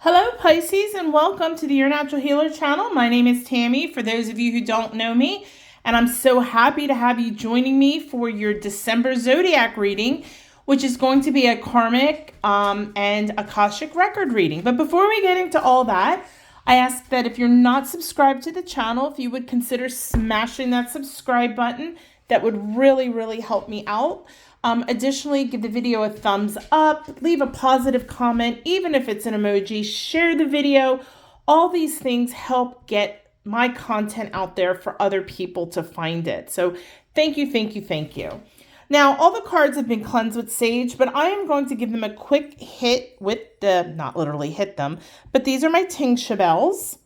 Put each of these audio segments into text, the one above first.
Hello Pisces, and welcome to the Your Natural Healer channel. My name is Tammy, for those of you who don't know me, and I'm so happy to have you joining me for your December Zodiac reading, which is going to be a karmic and akashic record reading. But before we get into all that, I ask that if you're not subscribed to the channel, if you would consider smashing that subscribe button. That would really help me out. Additionally, give the video a thumbs up, leave a positive comment, even if it's an emoji, share the video. All these things help get my content out there for other people to find it. So thank you. Now, all the cards have been cleansed with sage, but I am going to give them a quick hit with not literally hit them, but these are my tincture bells,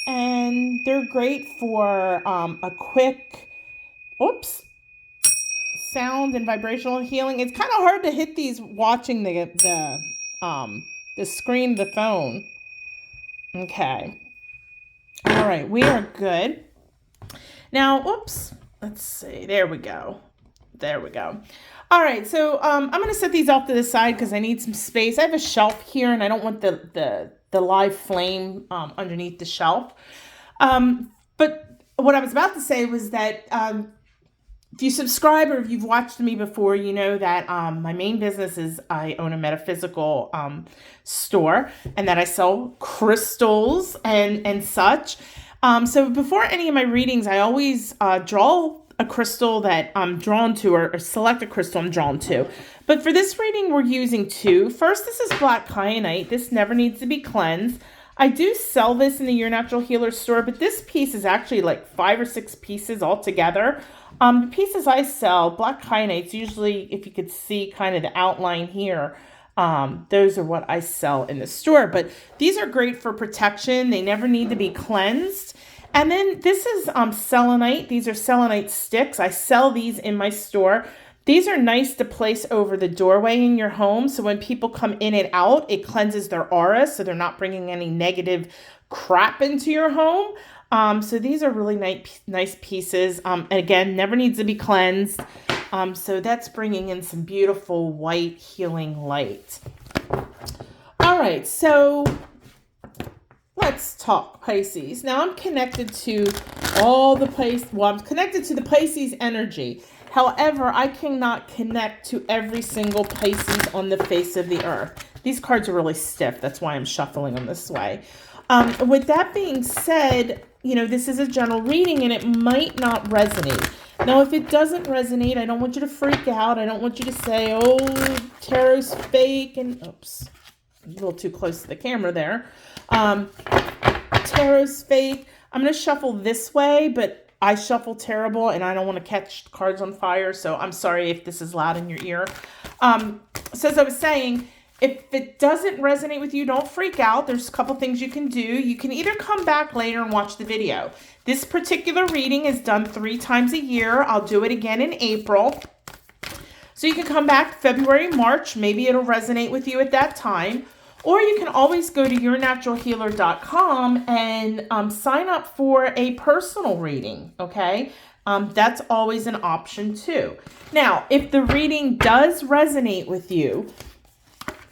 and they're great for a quick, sound and vibrational healing. It's kind of hard to hit these watching the screen of the phone. Okay. All right, we are good. Now, let's see. There we go. All right, so I'm going to set these off to the side because I need some space. I have a shelf here, and I don't want the live flame underneath the shelf. But what I was about to say was that if you subscribe or if you've watched me before, you know that my main business is I own a metaphysical store, and that I sell crystals and such. So before any of my readings, I always draw a crystal that I'm drawn to, or select a crystal I'm drawn to. But for this reading, we're using two. First, this is black kyanite. This never needs to be cleansed. I do sell this in the Your Natural Healer store, but this piece is actually like 5 or 6 pieces all together. The pieces I sell, black kyanites, usually if you could see kind of the outline here, those are what I sell in the store. But these are great for protection. They never need to be cleansed. And then this is selenite. These are selenite sticks. I sell these in my store. These are nice to place over the doorway in your home. So when people come in and out, it cleanses their aura, so they're not bringing any negative crap into your home. So these are really nice pieces. And again, never needs to be cleansed. So that's bringing in some beautiful white healing light. All right, so let's talk Pisces. Now I'm connected to all the Pisces. Well, I'm connected to the Pisces energy. However, I cannot connect to every single Pisces on the face of the earth. These cards are really stiff. That's why I'm shuffling them this way. With that being said, you know, this is a general reading and it might not resonate. Now, if it doesn't resonate, I don't want you to freak out. I don't want you to say, oh, tarot's fake. And oops, a little too close to the camera there. Tarot's fake. I'm going to shuffle this way, but I shuffle terrible and I don't want to catch cards on fire. So I'm sorry if this is loud in your ear. So as I was saying, if it doesn't resonate with you, don't freak out. There's a couple things you can do. You can either come back later and watch the video. This particular reading is done 3 times a year. I'll do it again in April. So you can come back February, March. Maybe it'll resonate with you at that time. Or you can always go to yournaturalhealer.com and sign up for a personal reading, okay? That's always an option too. Now, if the reading does resonate with you,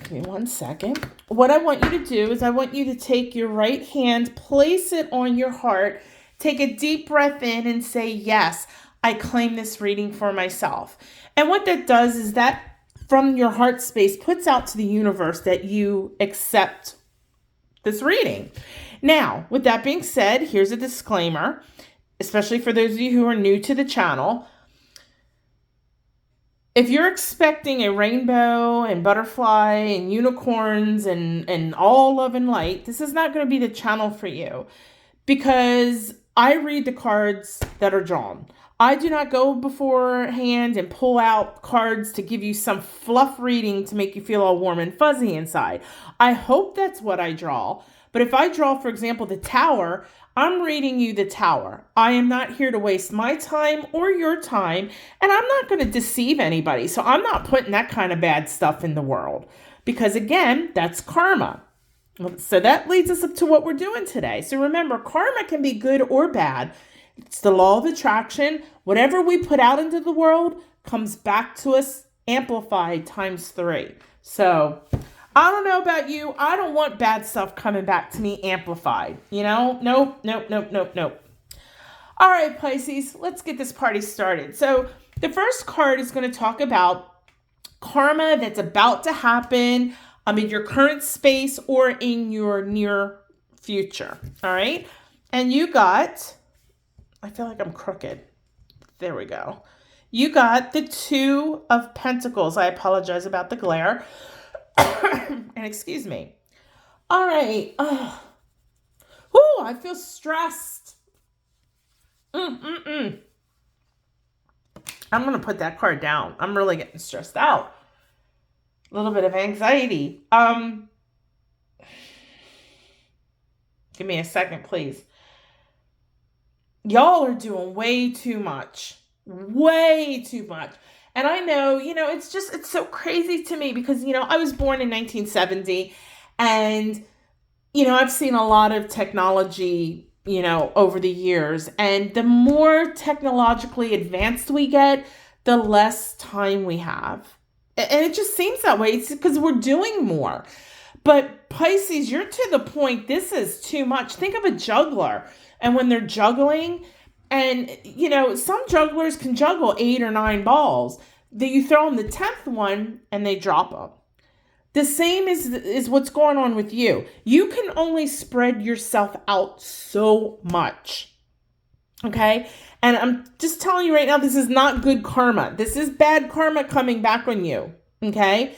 give me 1 second. What I want you to do is I want you to take your right hand, place it on your heart, take a deep breath in and say, yes, I claim this reading for myself. And what that does is that from your heart space puts out to the universe that you accept this reading. Now, with that being said, here's a disclaimer, especially for those of you who are new to the channel. If you're expecting a rainbow and butterfly and unicorns and all love and light, this is not going to be the channel for you, because I read the cards that are drawn. I do not go beforehand and pull out cards to give you some fluff reading to make you feel all warm and fuzzy inside. I hope that's what I draw. But if I draw, for example, the Tower, I'm reading you the Tower. I am not here to waste my time or your time, and I'm not going to deceive anybody. So I'm not putting that kind of bad stuff in the world, because again, that's karma. So that leads us up to what we're doing today. So remember, karma can be good or bad. It's the law of attraction. Whatever we put out into the world comes back to us amplified times 3. So I don't know about you. I don't want bad stuff coming back to me amplified. You know? Nope, nope, nope, nope, nope. All right, Pisces, let's get this party started. So the first card is going to talk about karma that's about to happen in your current space or in your near future. All right. And you got, I feel like I'm crooked. There we go. You got the Two of Pentacles. I apologize about the glare. And excuse me. All right. I feel stressed. I'm going to put that card down. I'm really getting stressed out. A little bit of anxiety. Give me a second, please. Y'all are doing way too much. Way too much. And I know, it's so crazy to me because, I was born in 1970 and, I've seen a lot of technology, over the years. And the more technologically advanced we get, the less time we have. And it just seems that way. It's because we're doing more. But Pisces, you're to the point, this is too much. Think of a juggler. And when they're juggling, and, some jugglers can juggle 8 or 9 balls. Then you throw them the 10th one and they drop them. The same is what's going on with you. You can only spread yourself out so much. Okay? And I'm just telling you right now, this is not good karma. This is bad karma coming back on you. Okay?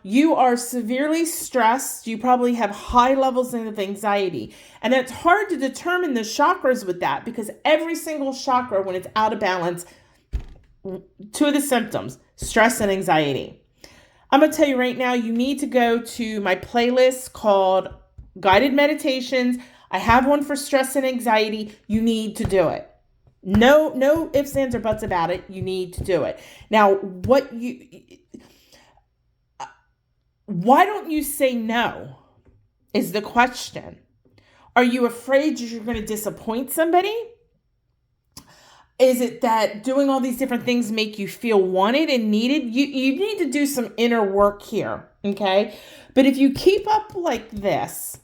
You are severely stressed. You probably have high levels of anxiety. And it's hard to determine the chakras with that because every single chakra, when it's out of balance, 2 of the symptoms, stress and anxiety. I'm going to tell you right now, you need to go to my playlist called Guided Meditations. I have one for stress and anxiety. You need to do it. No ifs, ands, or buts about it. You need to do it. Now, why don't you say no is the question. Are you afraid you're going to disappoint somebody? Is it that doing all these different things make you feel wanted and needed? You need to do some inner work here, okay? But if you keep up like this,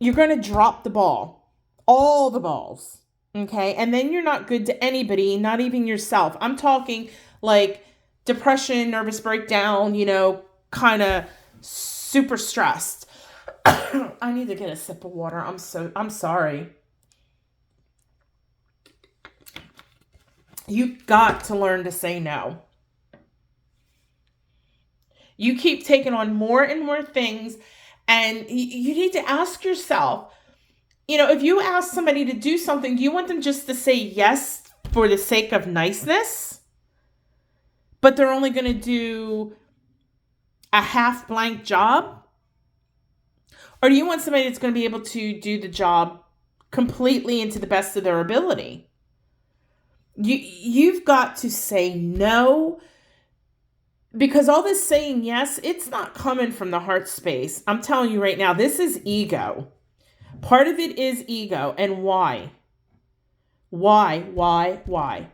you're going to drop the ball, all the balls, okay? And then you're not good to anybody, not even yourself. I'm talking like depression, nervous breakdown, kind of super stressed. I need to get a sip of water. I'm sorry. You got to learn to say no. You keep taking on more and more things, and you need to ask yourself, if you ask somebody to do something, do you want them just to say yes for the sake of niceness, but they're only going to do a half blank job? Or do you want somebody that's going to be able to do the job completely and to the best of their ability? You've got to say no, because all this saying yes, it's not coming from the heart space. I'm telling you right now, this is ego. Part of it is ego. And why? Why?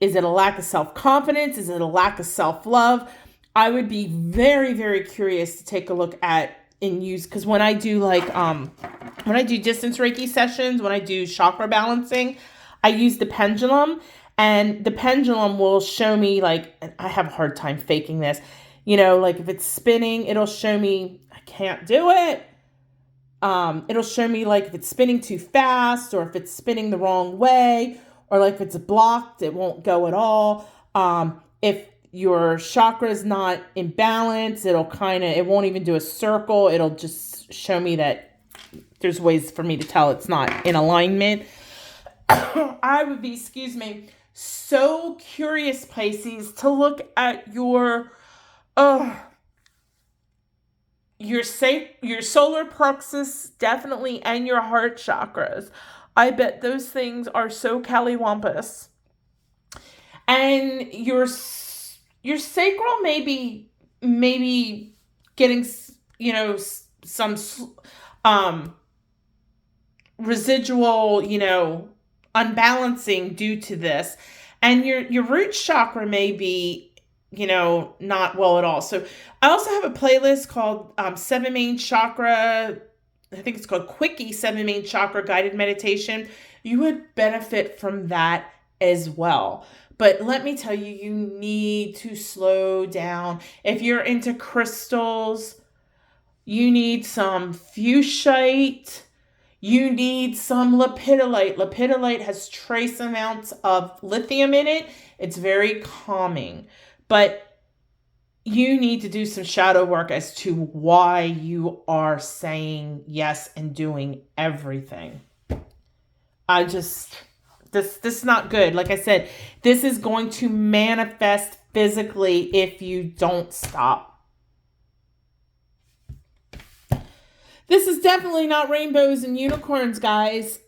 Is it a lack of self-confidence? Is it a lack of self-love? I would be very, very curious to take a look at and use, because when I do when I do distance Reiki sessions, when I do chakra balancing, I use the pendulum, and the pendulum will show me, I have a hard time faking this, if it's spinning, it'll show me I can't do it. It'll show me if it's spinning too fast, or if it's spinning the wrong way, or if it's blocked, it won't go at all. If your chakra is not in balance, it won't even do a circle. It'll just show me that there's ways for me to tell it's not in alignment. I would be, so curious, Pisces, to look at your solar plexus, definitely, and your heart chakras. I bet those things are so callywumpus. And your sacral maybe getting, some residual, unbalancing due to this. And your root chakra may be not well at all. So I also have a playlist called Seven Main Chakra. I think it's called Quickie Seven Main Chakra Guided Meditation. You would benefit from that as well. But let me tell you, you need to slow down. If you're into crystals, you need some fuchsite. You need some lepidolite. Lepidolite has trace amounts of lithium in it. It's very calming. But you need to do some shadow work as to why you are saying yes and doing everything. This is not good. Like I said, this is going to manifest physically if you don't stop. This is definitely not rainbows and unicorns, guys.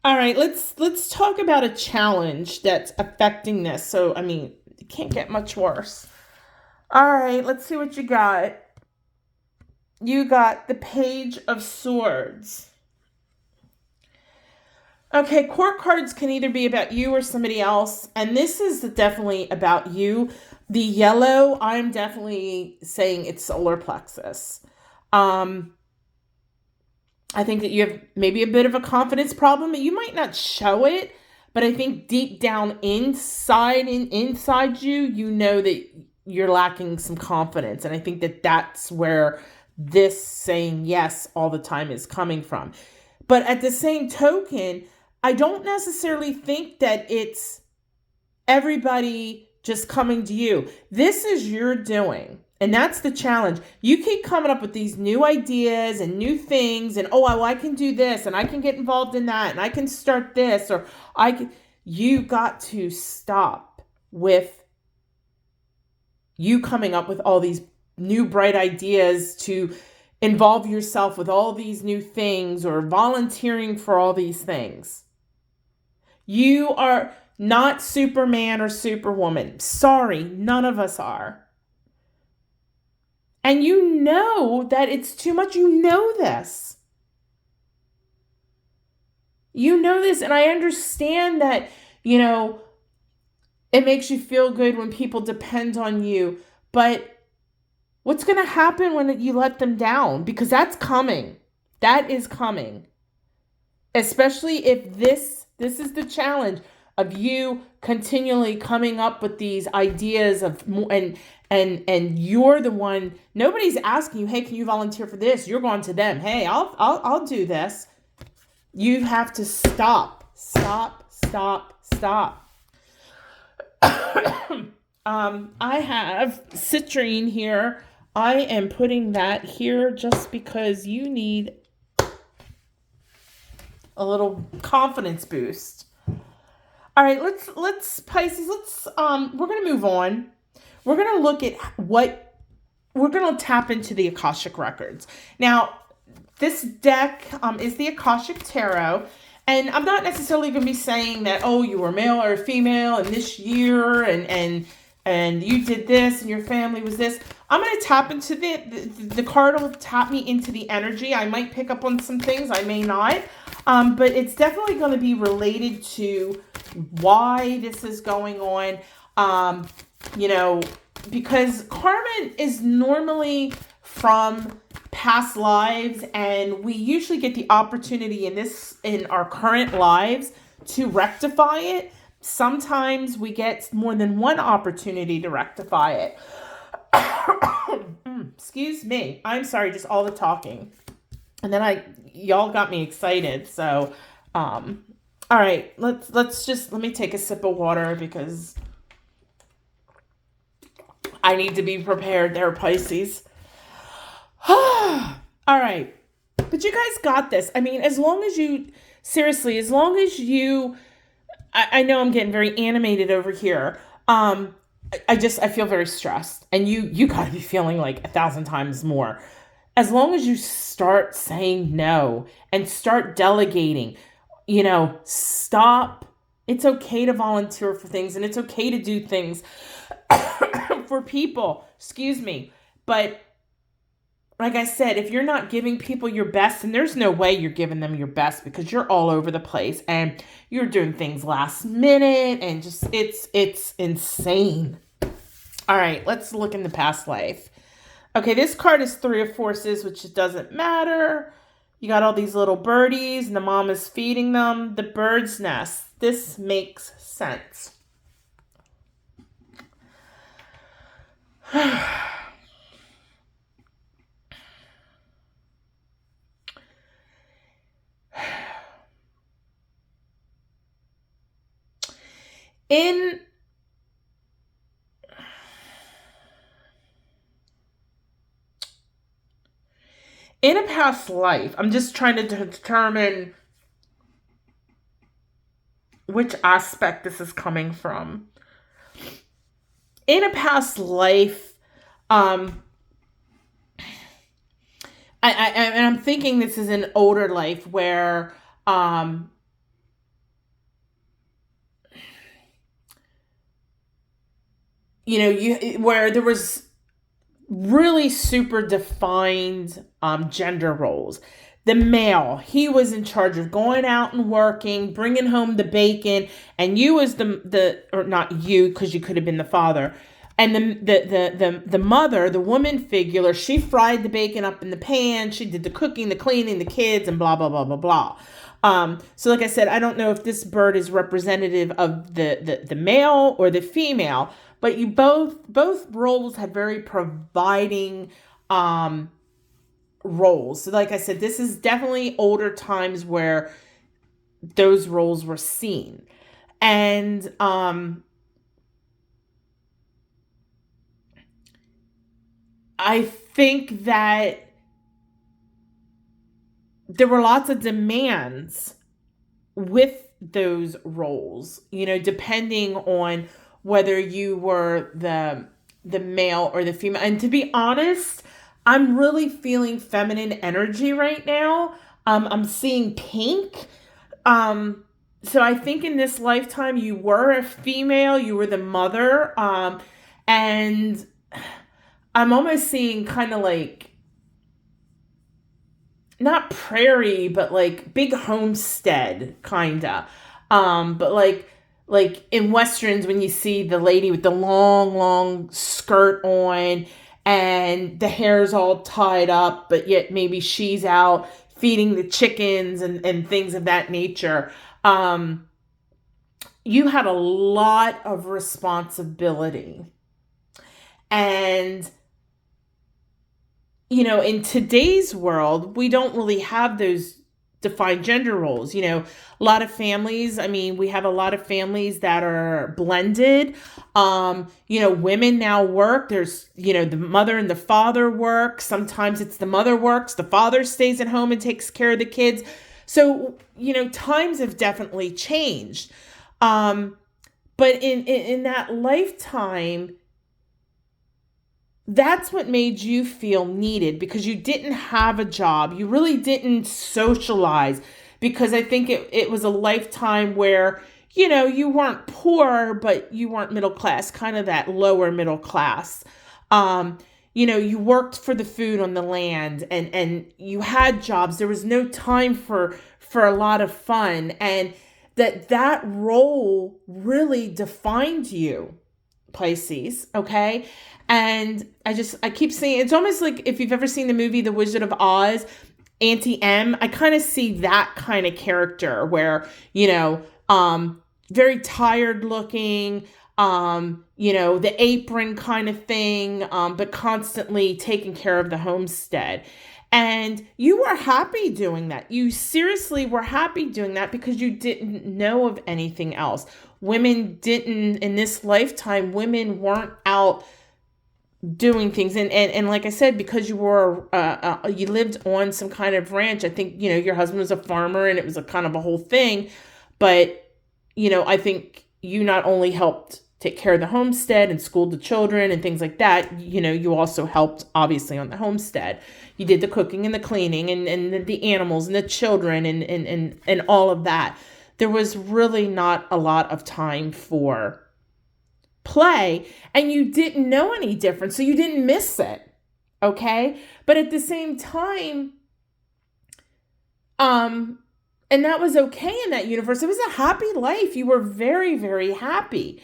All right, let's talk about a challenge that's affecting this. So, it can't get much worse. All right, let's see what you got. You got the Page of Swords. Okay, court cards can either be about you or somebody else, and this is definitely about you. The yellow, I'm definitely saying it's solar plexus. I think that you have maybe a bit of a confidence problem. You might not show it, but I think deep down inside you, you know that you're lacking some confidence. And I think that that's where this saying yes all the time is coming from. But at the same token, I don't necessarily think that it's everybody just coming to you. This is your doing. And that's the challenge. You keep coming up with these new ideas and new things and, I can do this and I can get involved in that and I can start this or you got to stop with you coming up with all these new bright ideas to involve yourself with all these new things or volunteering for all these things. You are not Superman or Superwoman. Sorry, none of us are. And you know that it's too much. You know this. You know this. And I understand that, it makes you feel good when people depend on you. But what's going to happen when you let them down? Because that's coming. That is coming. Especially if this is the challenge of you continually coming up with these ideas of and you're the one, nobody's asking you, hey, can you volunteer for this? You're going to them, hey, I'll do this. You have to stop. I have citrine here. I am putting that here just because you need a little confidence boost. All right, let's Pisces, we're going to move on. We're going to look at we're going to tap into the Akashic records. Now, this deck is the Akashic Tarot, and I'm not necessarily going to be saying that, you were male or female in this year, and you did this, and your family was this. I'm going to tap into the card will tap me into the energy. I might pick up on some things, I may not, but it's definitely going to be related to why this is going on. Because karma is normally from past lives, and we usually get the opportunity in our current lives to rectify it. Sometimes we get more than one opportunity to rectify it. Excuse me. I'm sorry, just all the talking. And then y'all got me excited. So, all right, let me take a sip of water because I need to be prepared there, Pisces. All right. But you guys got this. As long as you, I know I'm getting very animated over here. I feel very stressed, and you gotta be feeling like 1,000 times more. As long as you start saying no and start delegating, stop. It's okay to volunteer for things, and it's okay to do things for people. Excuse me. But like I said, if you're not giving people your best, and there's no way you're giving them your best because you're all over the place and you're doing things last minute and just it's insane. All right, let's look in the past life. Okay, this card is Three of Forces, which doesn't matter. You got all these little birdies, and the mom is feeding them. The bird's nest. This makes sense. In a past life, I'm just trying to determine which aspect this is coming from. In a past life, and I'm thinking this is an older life where, where there was really super defined gender roles. The male, he was in charge of going out and working, bringing home the bacon, and you as or not you, because you could have been the father, and the mother, the woman figure, she fried the bacon up in the pan, she did the cooking, the cleaning, the kids, and blah blah blah blah blah. So like I said, I don't know if this bird is representative of the male or the female, but you both roles had very providing roles. So like I said, this is definitely older times where those roles were seen. And I think that there were lots of demands with those roles, depending on whether you were the male or the female. And to be honest, I'm really feeling feminine energy right now. I'm seeing pink. So I think in this lifetime you were a female, you were the mother, and I'm almost seeing kind of like, not prairie, but like big homestead, kinda. But like in Westerns, when you see the lady with the long skirt on and the hair's all tied up, but yet maybe she's out feeding the chickens and things of that nature. You had a lot of responsibility. And, in today's world, we don't really have those defined gender roles. A lot of families, we have a lot of families that are blended. Women now work. There's, the mother and the father work. Sometimes it's the mother works, the father stays at home and takes care of the kids. So, times have definitely changed. But in that lifetime, that's what made you feel needed, because you didn't have a job. You really didn't socialize, because I think it was a lifetime where, you weren't poor, but you weren't middle class, kind of that lower middle class. You worked for the food on the land, and you had jobs. There was no time for a lot of fun, and that role really defined you, Pisces, okay? And I keep saying, it's almost like if you've ever seen the movie The Wizard of Oz, Auntie M, I kind of see that kind of character where, very tired looking, the apron kind of thing, but constantly taking care of the homestead. And you were happy doing that. You seriously were happy doing that because you didn't know of anything else. Women didn't, in this lifetime, women weren't out doing things. And like I said, because you were, you lived on some kind of ranch, I think, your husband was a farmer and it was a kind of a whole thing. But, I think you not only helped take care of the homestead and schooled the children and things like that, you also helped obviously on the homestead. You did the cooking and the cleaning and the animals and the children and all of that. There was really not a lot of time for play, and you didn't know any different, so you didn't miss it. Okay? But at the same time, and that was okay in that universe. It was a happy life. You were very, very happy.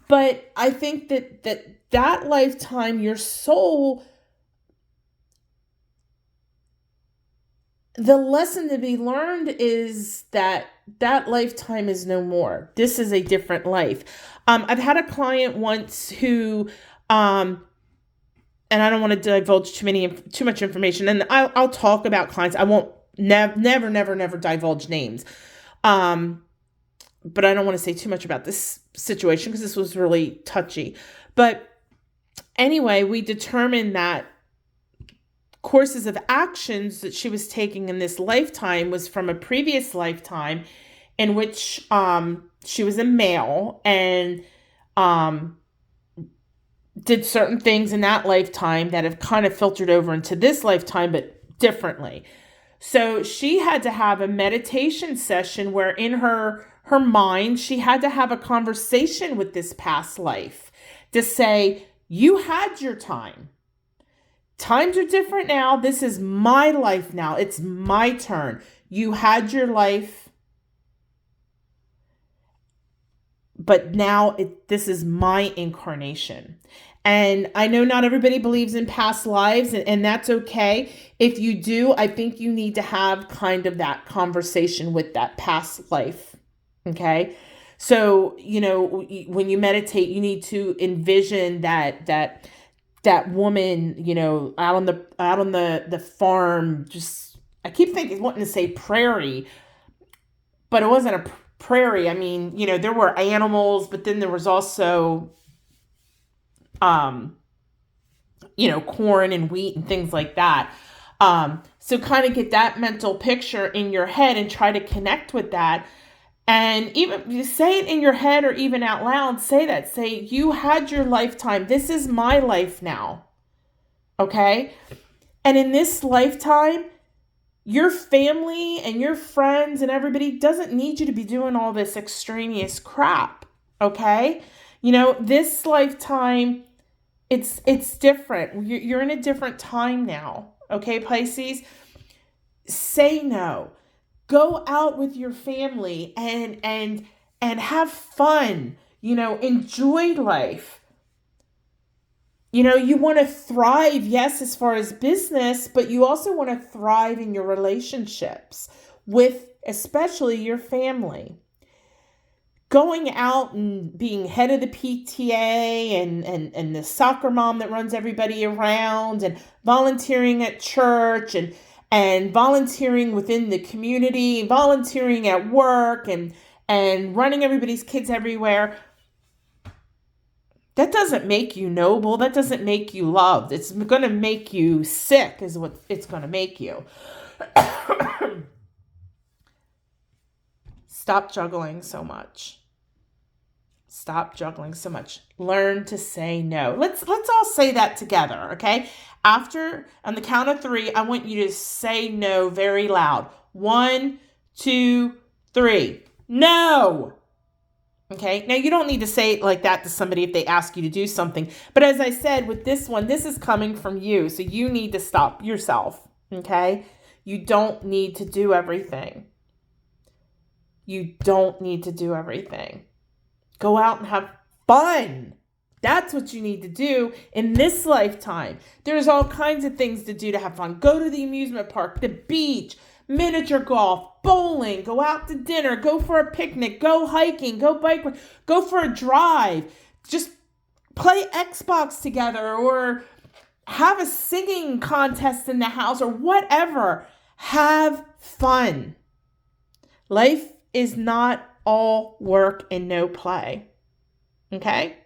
But I think that lifetime, your soul, the lesson to be learned is that lifetime is no more. This is a different life. I've had a client once who, and I don't want to divulge too much information, and I'll talk about clients. I won't never divulge names. But I don't want to say too much about this situation because this was really touchy. But anyway, we determined that courses of actions that she was taking in this lifetime was from a previous lifetime in which she was a male and did certain things in that lifetime that have kind of filtered over into this lifetime, but differently. So she had to have a meditation session where in her mind, she had to have a conversation with this past life to say, you had your time. Times are different now. This is my life now. It's my turn. You had your life, but now this is my incarnation. And I know not everybody believes in past lives, and that's okay. If you do, I think you need to have kind of that conversation with that past life. Okay. So, when you meditate, you need to envision that woman, out on the farm, just, I keep wanting to say prairie, but it wasn't a prairie. I mean, there were animals, but then there was also, corn and wheat and things like that. So kind of get that mental picture in your head and try to connect with that. And even you say it in your head or even out loud, say, you had your lifetime. This is my life now. Okay. And in this lifetime, your family and your friends and everybody doesn't need you to be doing all this extraneous crap. Okay. This lifetime, it's different. You're in a different time now. Okay, Pisces? Say no. Go out with your family and have fun. Enjoy life. You want to thrive, yes, as far as business, but you also want to thrive in your relationships with especially your family. Going out and being head of the PTA and the soccer mom that runs everybody around and volunteering at church and volunteering within the community, volunteering at work and running everybody's kids everywhere. That doesn't make you noble. That doesn't make you loved. It's going to make you sick is what it's going to make you. Stop juggling so much. Stop juggling so much. Learn to say no. Let's all say that together, okay? After, on the count of 3, I want you to say no very loud. 1, 2, 3. No! Okay? Now, you don't need to say it like that to somebody if they ask you to do something. But as I said, with this one, this is coming from you. So you need to stop yourself, okay? You don't need to do everything. You don't need to do everything. Go out and have fun. That's what you need to do in this lifetime. There's all kinds of things to do to have fun. Go to the amusement park, the beach, miniature golf, bowling, go out to dinner, go for a picnic, go hiking, go biking, go for a drive. Just play Xbox together or have a singing contest in the house or whatever. Have fun. Life is not all work and no play. Okay?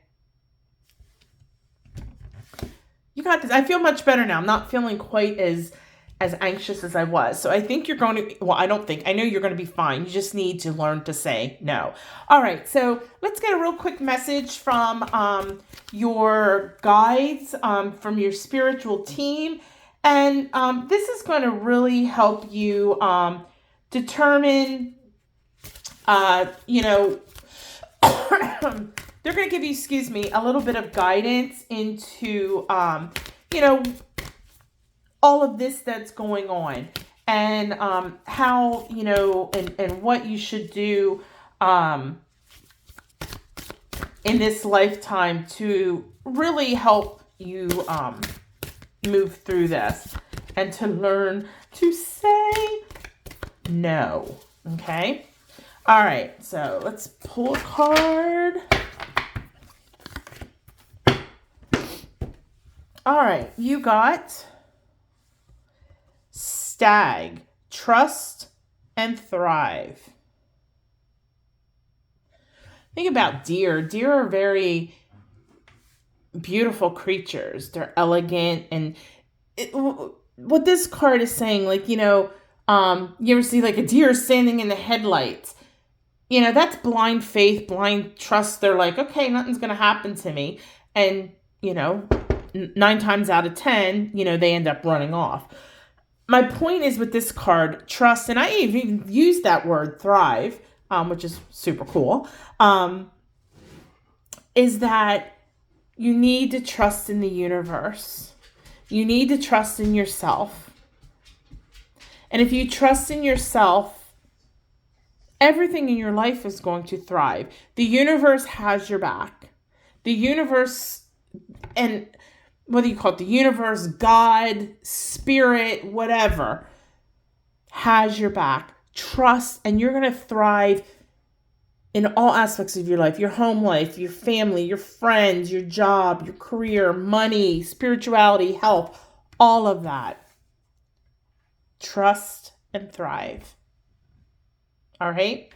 You got this. I feel much better now. I'm not feeling quite as anxious as I was. So I think you're going to, I know you're going to be fine. You just need to learn to say no. All right. So let's get a real quick message from your guides, from your spiritual team. And this is going to really help you determine, they're going to give you, a little bit of guidance into, all of this that's going on and how, and what you should do in this lifetime to really help you move through this and to learn to say no. Okay? All right, so let's pull a card. All right, you got Stag, trust and thrive. Think about deer. Deer are very beautiful creatures. They're elegant, and what this card is saying, like, you ever see like a deer standing in the headlights? That's blind faith, blind trust. They're like, okay, nothing's going to happen to me. And, 9 times out of 10, they end up running off. My point is with this card, trust, and I even used that word thrive, which is super cool, is that you need to trust in the universe. You need to trust in yourself. And if you trust in yourself, everything in your life is going to thrive. The universe has your back. The universe, and whether you call it the universe, God, spirit, whatever, has your back. Trust, and you're going to thrive in all aspects of your life, your home life, your family, your friends, your job, your career, money, spirituality, health, all of that. Trust and thrive. All right?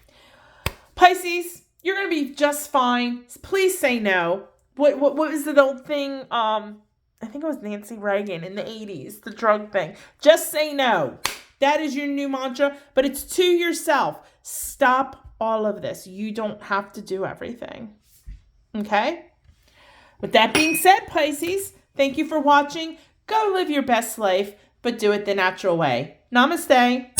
Pisces, you're going to be just fine. Please say no. What was the old thing? I think it was Nancy Reagan in the 80s, the drug thing. Just say no. That is your new mantra, but it's to yourself. Stop all of this. You don't have to do everything. Okay? With that being said, Pisces, thank you for watching. Go live your best life, but do it the natural way. Namaste.